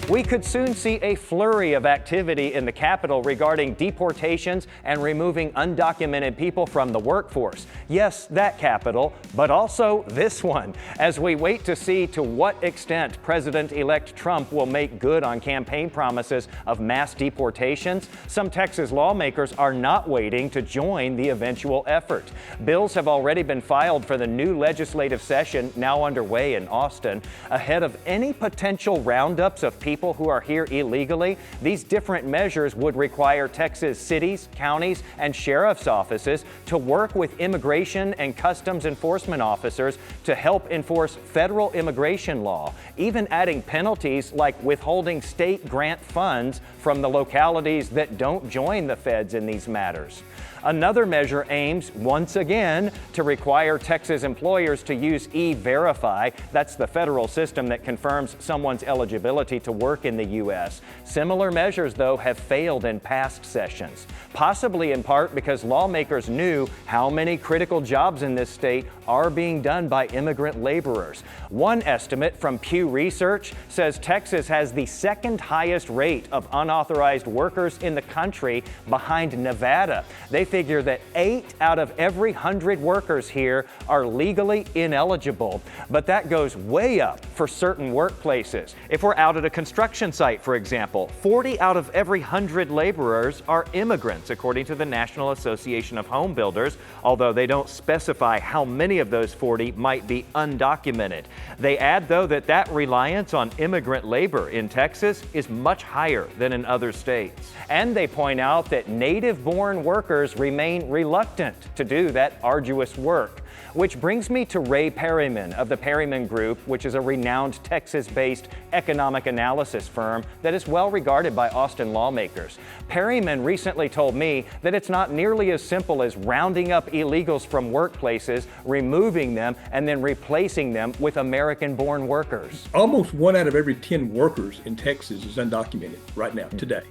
We could soon see a flurry of activity in the Capitol regarding deportations and removing undocumented people from the workforce. Yes, that Capitol, but also this one, as we wait to see to what extent President-elect Trump will make good on campaign promises of mass deportations. Some Texas lawmakers are not waiting to join the eventual effort. Bills have already been filed for the new legislative session now underway in Austin. Ahead of any potential roundups of people who are here illegally, these different measures would require Texas cities, counties, and sheriff's offices to work with immigration and customs enforcement officers to help enforce federal immigration law, even adding penalties like withholding state grant funds from the localities that don't join the feds in these matters. Another measure aims, once again, to require Texas employers to use E-Verify. That's the federal system that confirms someone's eligibility to work in the U.S. Similar measures, though, have failed in past sessions, possibly in part because lawmakers knew how many critical jobs in this state are being done by immigrant laborers. One estimate from Pew Research says Texas has the second highest rate of unauthorized workers in the country, behind Nevada. They figure that 8 out of every 100 workers here are legally ineligible, but that goes way up for certain workplaces. If we're out at a construction site, for example, 40 out of every 100 laborers are immigrants, according to the National Association of Home Builders, although they don't specify how many of those 40 might be undocumented. They add, though, that reliance on immigrant labor in Texas is much higher than in other states. And they point out that native-born workers remain reluctant to do that arduous work. Which brings me to Ray Perryman of the Perryman Group, which is a renowned Texas-based economic analysis firm that is well regarded by Austin lawmakers. Perryman recently told me that it's not nearly as simple as rounding up illegals from workplaces, removing them, and then replacing them with American-born workers. Almost 1 out of every 10 workers in Texas is undocumented right now, today.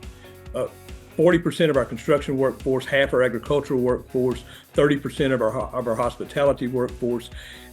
40% of our construction workforce, half our agricultural workforce, 30% of our hospitality workforce,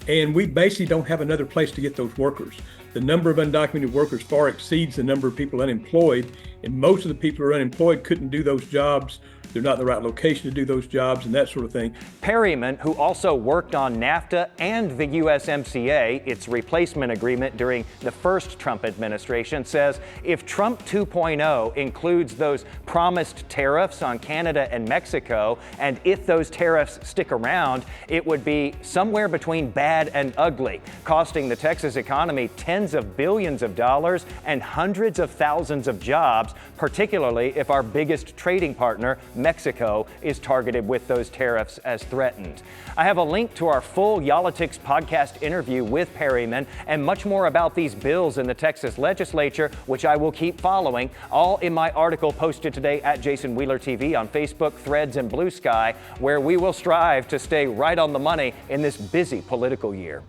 and we basically don't have another place to get those workers. The number of undocumented workers far exceeds the number of people unemployed, and most of the people who are unemployed couldn't do those jobs. They're not in the right location to do those jobs and that sort of thing. Perryman, who also worked on NAFTA and the USMCA, its replacement agreement during the first Trump administration, says if Trump 2.0 includes those promised tariffs on Canada and Mexico, and if those tariffs stick around, it would be somewhere between bad and ugly, costing the Texas economy tens of billions of dollars and hundreds of thousands of jobs, particularly if our biggest trading partner, Mexico, is targeted with those tariffs as threatened. I have a link to our full Y'all-itics podcast interview with Perryman and much more about these bills in the Texas legislature, which I will keep following, all in my article posted today at Jason Wheeler TV on Facebook, Threads, and Blue Sky, where we will strive to stay right on the money in this busy political year.